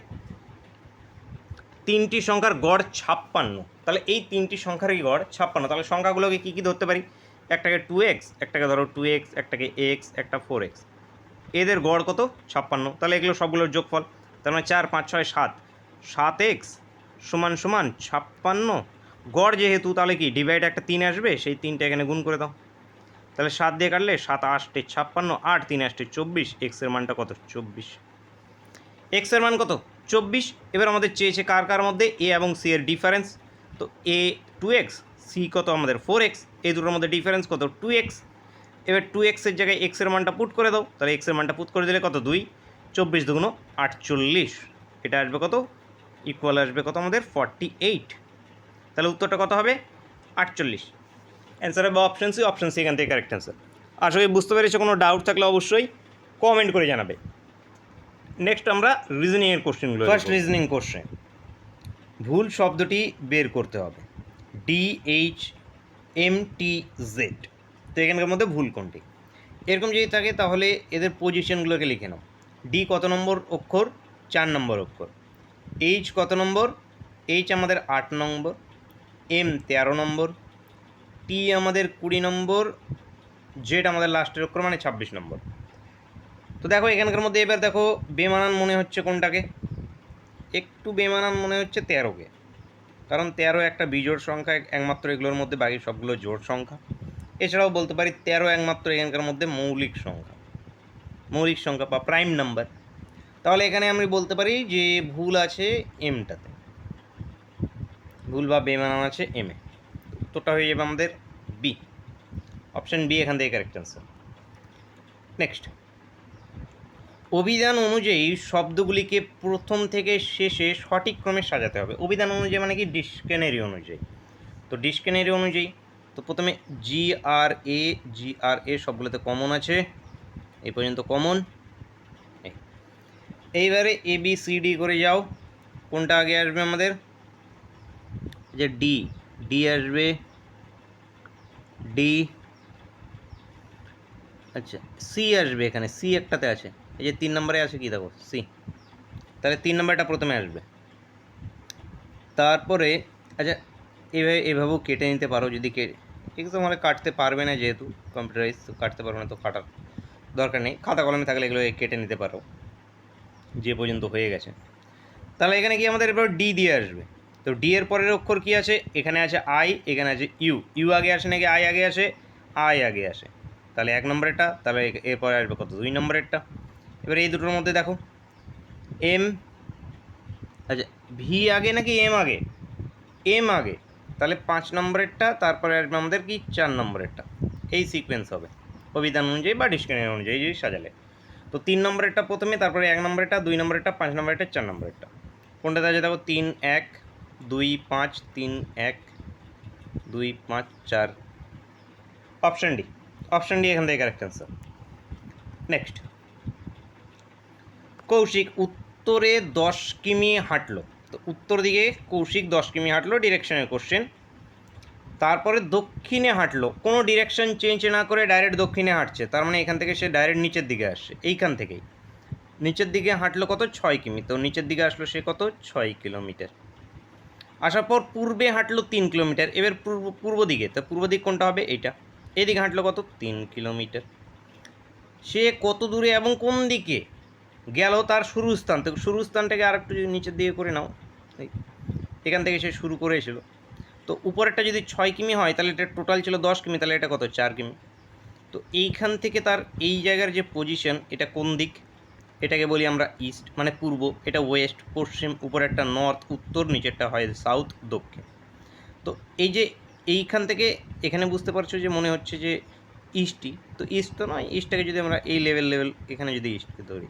তিনটি সংখ্যার গড় 56। তাহলে এই তিনটি সংখ্যারই গড় 56। তাহলে সংখ্যাগুলোকে কী কী ধরতে পারি? একটাকে 2x, একটাকে ধরো 2x, একটাকে x, একটা 4x। এদের গড় কত? 56। তাহলে এগুলো সবগুলোর যোগফল, তার মানে 4, 5, 6, 7। 7x সমান 56 গড় যেহেতু তাহলে কি ডিভাইড একটা 3 আসবে, সেই 3টা এখানে গুণ করে দাও। তাহলে 7 দিয়ে কাটলে 7 8 56, 8 3 8 24, এক্সের মানটা কত 24, এক্সের মান কত 24। এবার আমাদের চেয়েছে কার কার মধ্যে এ এবং সি এর ডিফারেন্স। তো এ 2x, সি কত আমাদের 4x, এই দুটোর মধ্যে ডিফারেন্স কত 2x। এবার 2x এর জায়গায় এক্সের মানটা পুট করে দাও, তাহলে এক্সের মানটা পুট করে দিলে কত 2, 24 2 48, এটা আসবে কত ইকুয়াল আসবে কত আমাদের 48। তাহলে উত্তরটা কত হবে 48। অ্যান্সার হবে অপশন সি, অপশন সি এখান থেকে কারেক্ট অ্যান্সার। আশা করি বুঝতে পেরেছো, কোনো ডাউট থাকলে অবশ্যই কমেন্ট করে জানাবে। নেক্সট আমরা রিজনিংয়ের কোশ্চেনগুলো। ফার্স্ট রিজনিং কোশ্চেন, ভুল শব্দটি বের করতে হবে, DHMTZ। তো এখানকার মধ্যে ভুল কোনটি? এরকম যদি থাকে তাহলে এদের পজিশনগুলোকে লিখে নাও। ডি কত নম্বর অক্ষর? 4 নম্বর অক্ষর। এইচ কত নম্বর? এইচ আমাদের 8 নম্বর। এম 13 নম্বর। টি আমাদের 20 নম্বর। জেড আমাদের লাস্টের অক্ষর মানে 26 নম্বর। তো দেখো এখানকার মধ্যে এবার দেখো বেমানান মনে হচ্ছে কোনটাকে? একটু বেমানান মনে হচ্ছে 13কে, কারণ 13 একটা বিজোড় সংখ্যা একমাত্র এগুলোর মধ্যে, বাকি সবগুলো জোড় সংখ্যা। এছাড়াও বলতে পারি 13 একমাত্র এখানকার মধ্যে মৌলিক সংখ্যা বা প্রাইম নাম্বার। তাহলে এখানে আমি বলতে পারি যে ভুল আছে এমটাতে, ভুল বা বেমানান আছে এম এ। উত্তরটা হয়ে যাবে আমাদের বি, অপশন বি এখান থেকে কারেক্ট অ্যান্সার। নেক্সট, অভিধান অনুযায়ী শব্দগুলিকে প্রথম থেকে শেষে সঠিক ক্রমে সাজাতে হবে। অভিধান অনুযায়ী মানে কি ডিকশনারি অনুযায়ী। তো ডিকশনারি অনুযায়ী তো প্রথমে GRA সবগুলোতে কমন আছে, এই পর্যন্ত কমন। এইবারে ABCD করে যাও, কোনটা আগে আসবে আমাদের? যে ডি আসবে, ডি। আচ্ছা সি আসবে, এখানে সি একটাতে আছে, এই যে 3 নম্বরে আছে কি দেখো সি, তাহলে 3 নম্বরটা প্রথমে আসবে। তারপরে আচ্ছা এভাবেও কেটে নিতে পারো, যদি এক্সাম হলে কাটতে পারবে না, যেহেতু কম্পিউটারাইজ তো কাটতে পারবে না, তো কাটার দরকার নেই, খাতা কলমে থাকলে এগুলো কেটে নিতে পারো যে পর্যন্ত হয়ে গেছে। তাহলে এখানে কি আমাদের এবার ডি দিয়ে আসবে। তো ডি এর পরের অক্ষর কি আছে? এখানে আছে আই, এখানে আছে ইউ আগে আসে নাকি আই আগে আসে? আই আগে আসে, তাহলে 1 নম্বরেরটা। তাহলে এরপরে আসবে কত 2 নম্বরেরটা। এবার এই দুটোর মধ্যে দেখো এম, আচ্ছা ভি আগে নাকি এম আগে? এম আগে, তাহলে 5 নম্বরেরটা, তারপরে আসবে আমাদের কি 4 নম্বরেরটা। এই সিকোয়েন্স হবে অভিধান অনুযায়ী বা ডিকশনারি অনুযায়ী যদি সাজালে। তো 3 নম্বরেরটা প্রথমে, তারপরে 1 নম্বরেরটা, 2 নম্বরেরটা, 5 নম্বরেরটা, 4 নম্বরেরটা। কোনটাতে আছে দেখো 3 1 2 5 3 1 2 5 4, অপশন ডি, অপশন ডি এখান থেকে কারেক্ট অ্যান্সার। নেক্সট, কৌশিক উত্তরে 10 কিমি হাঁটলো। তো উত্তর দিকে কৌশিক 10 কিমি হাঁটলো, ডিরেকশনের কোশ্চেন। তারপরে দক্ষিণে হাঁটলো, কোনো ডিরেকশন চেঞ্জ না করে ডাইরেক্ট দক্ষিণে হাঁটছে, তার মানে এখান থেকে সে ডাইরেক্ট নিচের দিকে আসছে। এইখান থেকেই নিচের দিকে হাঁটলো কত 6 কিমি, তো নিচের দিকে আসলো সে কত 6 কিলোমিটার। আসার পর পূর্বে হাঁটলো 3 কিলোমিটার। এবার পূর্ব দিকে, তো পূর্ব দিক কোনটা হবে? এইটা। এদিকে হাঁটলো কত 3 কিলোমিটার। সে কত দূরে এবং কোন দিকে গেল তার শুরু স্থান, তো শুরু স্থানটাকে আর একটু যদি নিচের দিকে করে নাও, এখান থেকে সে শুরু করেছিল। তো উপরেরটা যদি 6 কিমি হয় তাহলে এটা টোটাল ছিল 10 কিমি, তাহলে এটা কত 4 কিমি। তো এইখান থেকে তার এই জায়গার যে পজিশন, এটা কোন দিক? এটাকে বলি আমরা ইস্ট মানে পূর্ব, এটা ওয়েস্ট পশ্চিম, উপরেরটা নর্থ উত্তর, নিচেরটা হয় সাউথ দক্ষিণ। তো এই যে এইখান থেকে এখানে বুঝতে পারছো যে মনে হচ্ছে যে ইস্টই, তো ইস্ট তো নয়, ইস্টটাকে যদি আমরা এই লেভেল এখানে যদি ইস্টকে ধরি,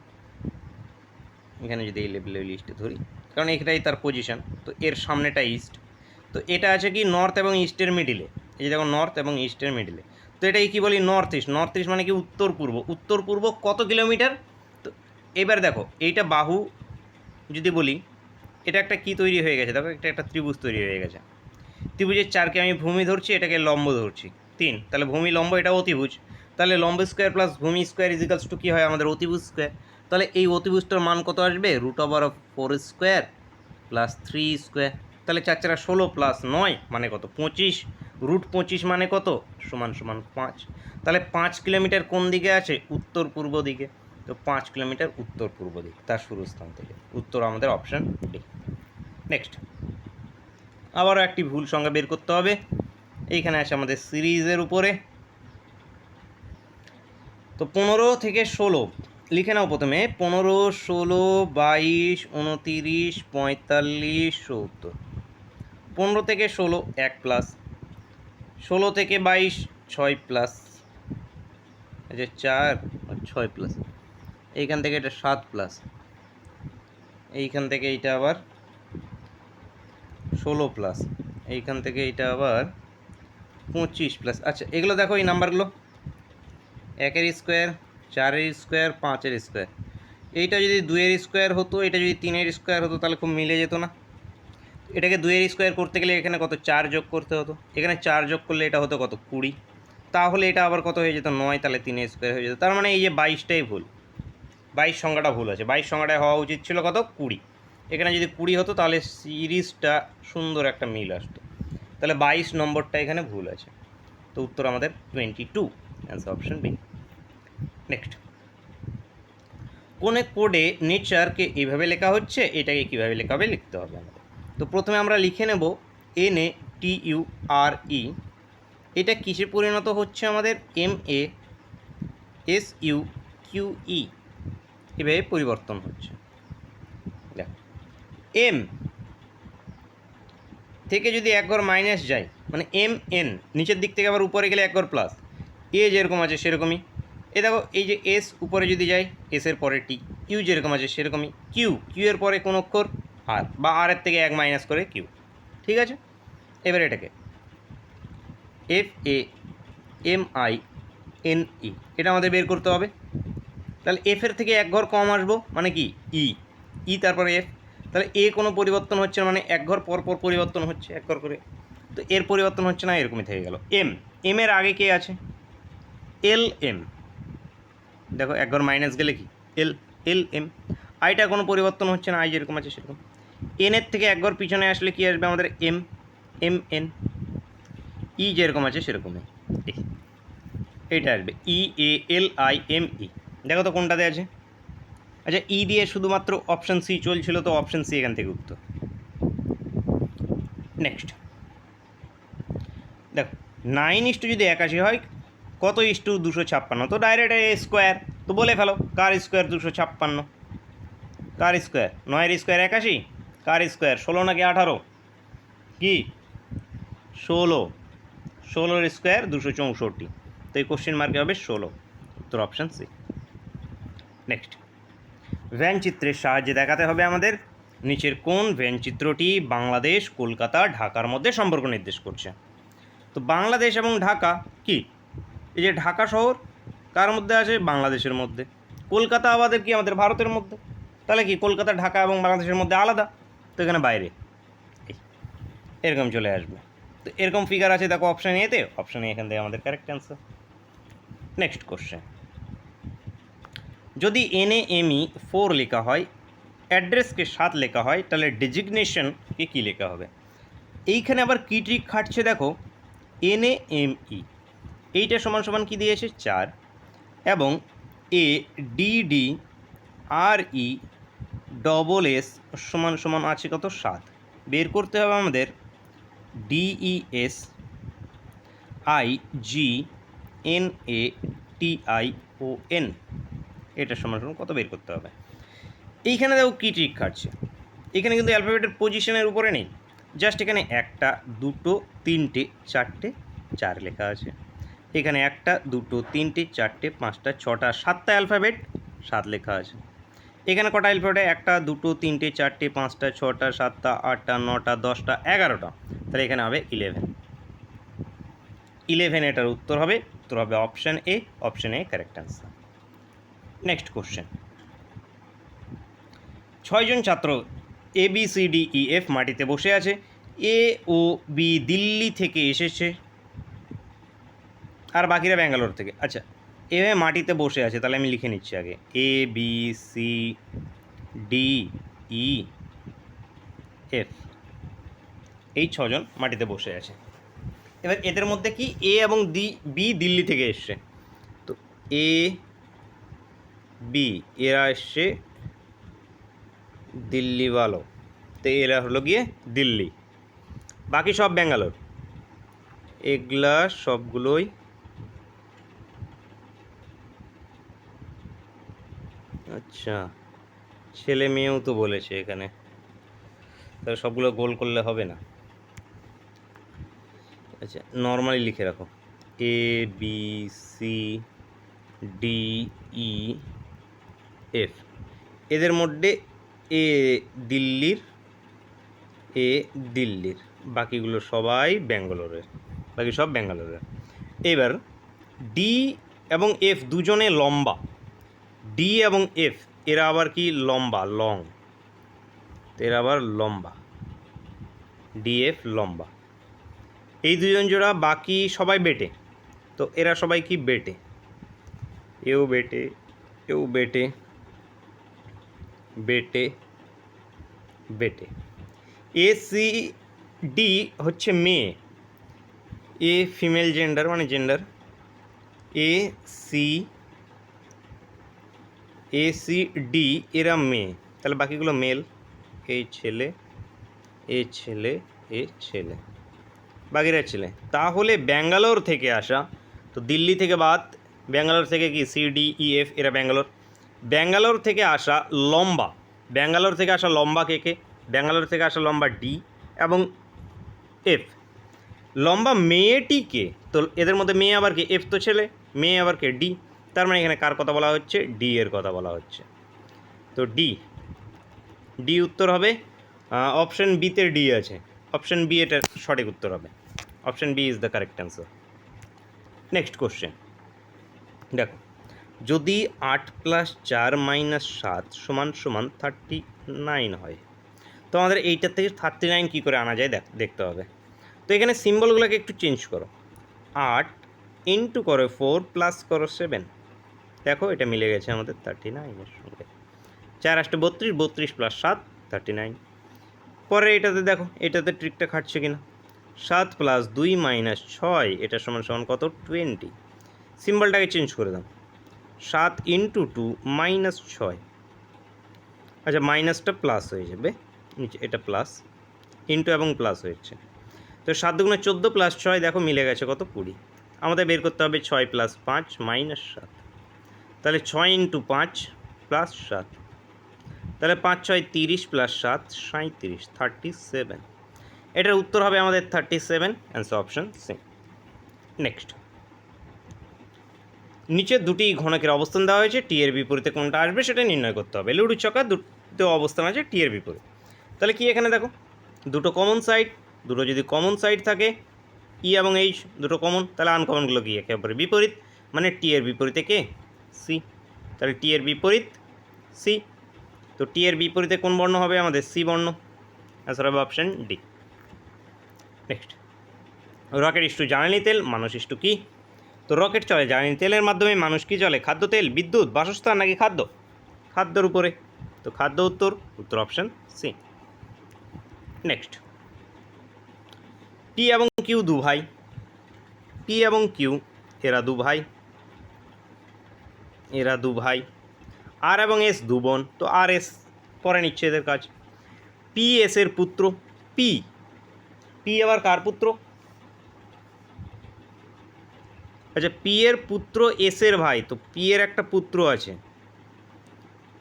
এখানে যদি এই লেভেল ইস্টে ধরি, কারণ এখানেই তার পজিশন, তো এর সামনেটা ইস্ট। তো এটা আছে কি নর্থ এবং ইস্টের মিডিলে, এই যে দেখো নর্থ এবং ইস্টের মিডিলে। তো এটাই কি বলি নর্থ ইস্ট। নর্থ ইস্ট মানে কি উত্তর পূর্ব। উত্তর পূর্ব কত কিলোমিটার? তো এবার দেখো এইটা বাহু যদি বলি, এটা একটা কি তৈরি হয়ে গেছে দেখো, একটা ত্রিভুজ তৈরি হয়ে গেছে। ত্রিভুজের 4কে আমি ভূমি ধরছি, এটাকে লম্ব ধরছি 3, তাহলে ভূমি লম্ব, এটা অতিভুজ। তাহলে লম্ব স্কোয়ার প্লাস ভূমি স্কোয়ার ইজিক্যালস টু কী হয় আমাদের অতিভুজ স্কোয়ার। তাহলে এই অতিভুজটার মান কত আসবে? √4 স্কোয়ার প্লাস 3 স্কোয়ার। তাহলে 4 4 16 প্লাস 9 মানে কত 25, √25 মানে কত সমান 5। তাহলে 5 কিলোমিটার কোন দিকে আছে? উত্তর পূর্ব দিকে। তো 5 কিলোমিটার উত্তর পূর্ব দিক তার শুরু স্থান থেকে। উত্তর আমাদের অপশান ডি। নেক্সট, আবারও একটি ভুল সংখ্যা বের করতে হবে। এইখানে আসে আমাদের সিরিজের উপরে। তো 15 থেকে 16 লিখে নাও প্রথমে। 15, 16, 22, 29, 45, 70। 15 থেকে 16 1 প্লাস, 16 থেকে 22 6 প্লাস, এই যে 4 আর 6 প্লাস, এইখান থেকে এটা 7 প্লাস, এইখান থেকে এইটা আবার 16 প্লাস, এইখান থেকে এইটা আবার 25 প্লাস। আচ্ছা এগুলো দেখো, এই নাম্বারগুলো 1-এর স্কোয়ার, 4-এর স্কোয়ার, 5-এর স্কোয়ার। এইটা যদি 2-এর স্কোয়ার হতো, এটা যদি 3-এর স্কোয়ার হতো, তাহলে খুব মিলে যেত না? এটাকে 2-এর স্কোয়ার করতে গেলে এখানে কত 4 যোগ করতে হতো, এখানে 4 যোগ করলে এটা হতো কত 20, তাহলে এটা আবার কত হয়ে যেত 9, তাহলে 3-এর স্কোয়ার হয়ে যেত। তার মানে এই যে 22টাই ভুল, 22 সংখ্যাটা ভুল আছে। 22 সংখ্যাটায় হওয়া উচিত ছিল কত 20। এখানে যদি 20 হতো তাহলে সিরিজটা সুন্দর একটা মিল আসতো। তাহলে 22 নম্বরটা এখানে ভুল আছে। তো উত্তর আমাদের 22, অ্যান্সার অপশন বি। নেক্সট, কোনে কোডে নেচারকে এইভাবে লেখা হচ্ছে, এটাকে কীভাবে লেখা হবে লিখতে হবে আমাদের। তো প্রথমে আমরা লিখে নেব NATURE। এটা কিসে পরিণত হচ্ছে আমাদের? MASUQE, এভাবে পরিবর্তন হচ্ছে। দেখ, এম থেকে যদি এক ঘর মাইনাস যায় মানে MN, নিচের দিক থেকে আবার উপরে গেলে এক ঘর প্লাস, এ যেরকম আছে সেরকমই। এ দেখো, এই যে এস উপরে যদি যায়, এসের পরে টি, ইউ যেরকম আছে সেরকমই, কিউ এর পরে কোন অক্ষর আর, বা আর এর থেকে এক মাইনাস করে কিউ। ঠিক আছে, এবার এটাকে FAMINE, এটা আমাদের বের করতে হবে। তাহলে এফ এর থেকে এক ঘর কম আসবো মানে কি ই, তারপরে এফ। তাহলে এ কোনো পরিবর্তন হচ্ছে না, মানে এক ঘর পর পর পরিবর্তন হচ্ছে এক ঘর করে। তো এর পরিবর্তন হচ্ছে না, এরকমই থেকে গেল। এম এর আগে কে আছে? LM, দেখো এক ঘর মাইনাস গেলে কি LM। আইটা কোনো পরিবর্তন হচ্ছে না, আই যেরকম আছে সেরকম। এন এর থেকে এক ঘর পিছনে আসলে কি আসবে আমাদের? MN। ই যেরকম আছে সেরকমই এইটা আসবে EALIME। দেখো তো কোনটাতে আছে। আচ্ছা, ই দিয়ে শুধুমাত্র অপশান সি চলছিল, তো অপশান সি এখান থেকে উত্তর। নেক্সট দেখো, 9 যদি 81 হয়, কত 256? তো ডাইরেক্ট এ স্কোয়ার, তো বলে ফেলো কার স্কোয়ার 256? কার স্কোয়ার? 9-এর স্কোয়ার 81, কার স্কোয়ার 16 নাকি 18? কি 16, 16-এর স্কোয়ার 264। তো এই কোশ্চেন মার্কে হবে 16, উত্তর অপশান সি। নেক্সট, ভ্যান চিত্রের সাহায্যে দেখাতে হবে আমাদের নিচের কোন ভ্যান চিত্রটি বাংলাদেশ, কলকাতা, ঢাকার মধ্যে সম্পর্ক নির্দেশ করছে। তো বাংলাদেশ এবং ঢাকা কি, এই যে ঢাকা শহর কার মধ্যে আছে? বাংলাদেশের মধ্যে। কলকাতা আমাদের কি, আমাদের ভারতের মধ্যে। তাহলে কি কলকাতা, ঢাকা এবং বাংলাদেশের মধ্যে আলাদা, তো এখানে বাইরে এরকম চলে আসবে। তো এরকম ফিগার আছে দেখো অপশান এতে, অপশান এ এখান থেকে আমাদের কারেক্ট অ্যান্সার। নেক্সট কোশ্চেন, যদি NAME 4 লেখা হয়, অ্যাড্রেসকে 7 লেখা হয়, তাহলে ডেজিগনেশনকে কী লেখা হবে? এইখানে আবার কী ট্রিক খাটছে দেখো। NAME এইটা সমান সমান কী দিয়েছে 4, এবং ADDRESS সমান সমান আছে কত 7। বের করতে হবে আমাদের DESIGNATION, এটা সমান সমান কত বের করতে হবে। এইখানে দেখো কী ট্রিক খাটছে। এখানে কিন্তু অ্যালফাবেটের পজিশনের উপরে নেই, জাস্ট এখানে 1, 2, 3, 4, 4 লেখা আছে। এখানে 1, 2, 3, 4, 5, 6, 7টা অ্যালফাবেট 7 লেখা আছে। এখানে কটা অ্যালফাবেট? 1, 2, 3, 4, 5, 6, 7, 8, 9, 10, 11টা। তাহলে এখানে হবে 11 এটার উত্তর হবে option A, option A correct answer. Next question, 6 জন ছাত্র ABCDEF মাটিতে বসে আছে। A ও B দিল্লি থেকে এসেছে আর বাকিরা ব্যাঙ্গালোর থেকে। আচ্ছা, এভাবে মাটিতে বসে আছে, তাহলে আমি লিখে নিচ্ছি আগে ABCDEF, এই 6 জন মাটিতে বসে আছে। এবার এদের মধ্যে কি A এবং B দিল্লি থেকে এসছে, তো AB এরা এসছে দিল্লি ভালো, তো এরা হলো গিয়ে দিল্লি। বাকি সব ব্যাঙ্গালোর, এগুলা সবগুলোই আচ্ছা ছেলে মেয়েও তো বলেছে এখানে, তাহলে সবগুলো গোল করলে হবে না। আচ্ছা নর্মালি লিখে রাখো A B C D E F, এদের মধ্যে এ দিল্লির, বাকিগুলো সবাই ব্যাঙ্গালোরের, বাকি সব ব্যাঙ্গালোরের। এবার ডি এবং এফ দুজনে লম্বা, ডি এবং এফ এরা আবার কি লম্বা, লং, এরা আবার লম্বা, ডিএফ লম্বা, এই দুজন জোড়া, বাকি সবাই বেটে, তো এরা সবাই কি বেটে, এও বেটে, এও বেটে, বেটে, বেটে। এ সি ডি হচ্ছে মেয়ে, এ ফিমেল জেন্ডার মানে জেন্ডার, এ সি ডি এরা মেয়ে, তাহলে বাকিগুলো মেল, এই ছেলে, এ ছেলে, এ ছেলে, বাকিরা ছেলে। তাহলে ব্যাঙ্গালোর থেকে আসা, তো দিল্লি থেকে বাদ, ব্যাঙ্গালোর থেকে কি সি ডি ই এফ এরা ব্যাঙ্গালোর, ব্যাঙ্গালোর থেকে আসা লম্বা, ব্যাঙ্গালোর থেকে আসা লম্বা কে কে, ব্যাঙ্গালোর থেকে আসা লম্বা ডি এবং এফ, লম্বা মেয়েটিকে, তো এদের মধ্যে মেয়ে আবার কে, এফ তো ছেলে, মেয়ে আবার কে ডি, তার মানে এখানে কার কথা বলা হচ্ছে, ডি এর কথা বলা হচ্ছে। তো ডি উত্তর হবে, অপশন বিতে ডি আছে, অপশন বি এটা সঠিক উত্তর হবে, option B is the correct answer. Next question দেখো, যদি 8 + 4 - 7 = 39 হয়, তো আমাদের এইটার থেকে 39 কী করে আনা যায় দেখতে হবে। তো এখানে সিম্বলগুলোকে একটু চেঞ্জ করো, 8 ইন্টু করো 4 প্লাস করো 7, দেখো এটা মিলে গেছে আমাদের 39-এর সঙ্গে, 4 × 32, 32 + 7 39। পরে এটাতে দেখো, এটাতে ট্রিকটা খাটছে কিনা, 7 + 2 - 6 এটা সমান সমান কত, 20, সিম্বলটাকে চেঞ্জ করে দাও, 7 ইন্টু 2 - 6, আচ্ছা মাইনাসটা প্লাস হয়ে যাবে নিচে, এটা প্লাস, ইন্টু এবং প্লাস হয়েছে, তো 7 × 2 = 14 + 6 দেখো মিলে গেছে কত, 20। আমাদের বের করতে হবে 6 + 5 - 7, তাহলে 6 ইন্টু 5 প্লাস 7, তাহলে 5 × 6 = 30 + 7 = 37, 37, এটার উত্তর হবে আমাদের 37, অ্যান্সার অপশন সি। নেক্সট, নিচে দুটি ঘনকের অবস্থান দেওয়া হয়েছে, টি এর বিপরীতে কোনটা আসবে সেটা নির্ণয় করতে হবে। লুডু চক্কা দুটো অবস্থান আছে টি এর বিপরীত, তাহলে কি এখানে দেখো দুটো কমন সাইড, দুটো যদি কমন সাইড থাকে ই এবং এইচ দুটো কমন, তাহলে আনকমনগুলো কি একেবারে বিপরীত, মানে টি এর বিপরীতে কে, সি, তাহলে টি এর বিপরীত সি, তো টি এর বিপরীতে কোন বর্ণ হবে আমাদের, সি বর্ণ, অ্যান্সার হবে option D. Next, rocket is to জ্বালানি তেল, মানুষ ইস্টু কি, তো রকেট চলে জ্বালানি তেলের মাধ্যমে, মানুষ কি চলে, খাদ্য তেল, বিদ্যুৎ, বাসস্থান নাকি খাদ্য, খাদ্যের উপরে, তো খাদ্য উত্তর, উত্তর অপশন সি। নেক্সট, পি এবং কিউ দু ভাই, পি এবং কিউ এরা দু ভাই, এরা দু ভাই, আর এবং এস দু বোন, তো আর এস পরে নিচ্ছে এদের কাজ, পি এস এর পুত্র, পি, পি আবার কার পুত্র, আচ্ছা পি এর পুত্র এস এর ভাই, তো পি এর একটা পুত্র আছে,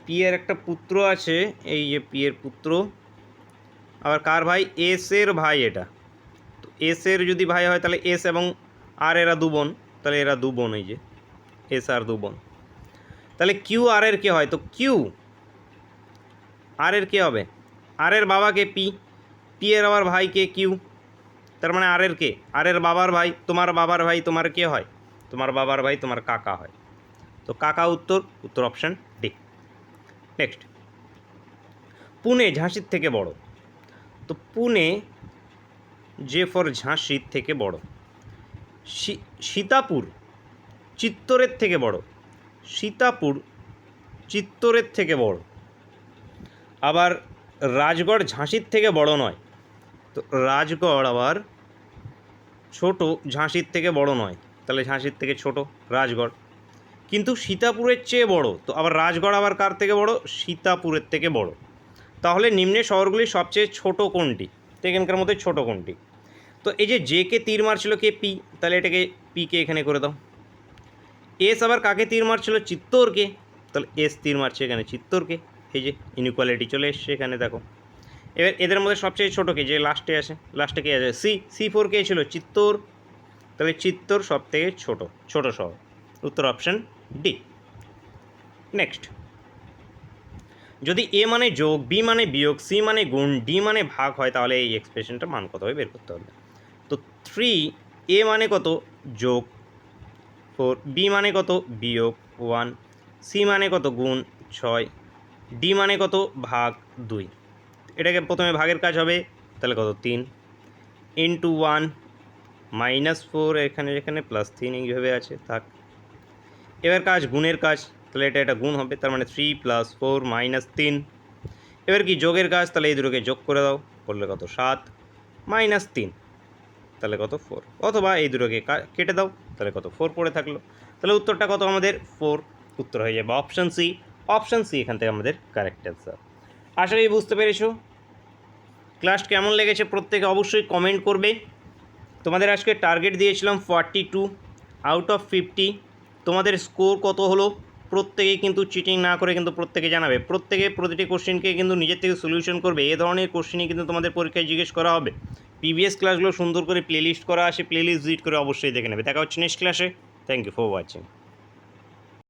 পি এর একটা পুত্র আছে, এই যে পি এর পুত্র, আবার কার ভাই, এস এর ভাই, এটা তো এস এর যদি ভাই হয় তাহলে এস এবং আর এরা দু বোন, তাহলে এরা দু বোন, এই যে এস আর দু বোন, তাহলে কিউ আর এর কে হয়, তো কিউ আর এর কে হবে, আর এর বাবাকে পি, পি এর আবার ভাইকে কিউ, তার মানে আর এর কে, আর এর বাবার ভাই, তোমার বাবার ভাই তোমার কে হয়, তোমার বাবার ভাই তোমার কাকা হয়, তো কাকা উত্তর, উত্তর অপশান ডি। নেক্সট, পুনে ঝাঁসির থেকে বড়, তো পুনে যে ফর ঝাঁসির থেকে বড়, সীতাপুর চিত্তরের থেকে বড়, সীতাপুর চিত্তরের থেকে বড়, আবার রাজগড় ঝাঁসির থেকে বড় নয়, তো রাজগড় আবার ছোট, ঝাঁসির থেকে বড় নয়, তাহলে ঝাঁসির থেকে ছোট রাজগড়, কিন্তু সীতাপুরের চেয়ে বড়, তো আবার রাজগড় আবার কার থেকে বড়, সীতাপুরের থেকে বড়, তাহলে নিম্নে শহরগুলির সবচেয়ে ছোট কোনটি, তো এখানকার মধ্যে ছোট কোনটি, তো এই যে জে কে তীর মারছিল কে পি, তাহলে এটাকে পিকে এখানে করে দাও। এস আবার কাকে তীর মারছিল? চিত্তরকে, তাহলে এস তীর মারছে এখানে চিত্তরকে। এই যে ইনইকুয়ালিটি চলে এসছে এখানে দেখো। এবার এদের মধ্যে সবচেয়ে ছোটো কে, যে লাস্টে আসে, লাস্টে কে আছে? সি ফোর কে ছিল? চিত্তর, তাহলে চিত্তর সব থেকে ছোটো শহর। উত্তর অপশান ডি। নেক্সট, যদি এ মানে যোগ, বি মানে বিয়োগ, সি মানে গুণ, ডি মানে ভাগ হয়, তাহলে এই এক্সপ্রেশনটার মান কত হবে বের করতে হবে। তো 3, এ মানে কত? যোগ 4, বি মানে কত? বিয়োগ 1, সি মানে কত? গুণ 6, ডি মানে কত? ভাগ 2। এটাকে প্রথমে ভাগের কাজ হবে, তাহলে কত? 3 ইন্টু 1 -4, এখানে +3 এইভাবে আছে থাক। এবার কাজ গুণের কাজ, তাহলে এটা গুণ হবে, তার মানে 3 + 4 -3। এবার কি যোগের কাজ, তাহলে এই দুটোকে যোগ করে দাও, করলে কত? 7 -3, তাহলে কত? 4। অথবা এই দুটোকে কেটে দাও, তাহলে কত? 4 পড়ে থাকলো। তাহলে উত্তরটা কত আমাদের? 4। উত্তর হয়ে যাবে অপশান সি। অপশান সি এখান থেকে আমাদের কারেক্ট অ্যান্সার। আশা করি বুঝতে পেরেছো। ক্লাস কেমন লেগেছে প্রত্যেকে অবশ্যই কমেন্ট করবে। তোমাদের আজকে টার্গেট দিয়েছিলাম 42 আউট অফ 50। তোমাদের স্কোর কত হলো প্রত্যেকেই কিন্তু চিটিং না করে কিন্তু প্রত্যেকে জানাবে। প্রত্যেকে প্রতিটি কোশ্চেনকে কিন্তু নিজের থেকে সলিউশন করবে। এ ধরনের কোশ্চেনই কিন্তু তোমাদের পরীক্ষায় জিজ্ঞেস করা হবে। প্রিভিয়াস ক্লাসগুলো সুন্দর করে প্লেলিস্ট করা আছে, প্লেলিস্ট ভিজিট করে অবশ্যই দেখে নেবে। দেখা হচ্ছে নেক্সট ক্লাসে। Thank you for watching.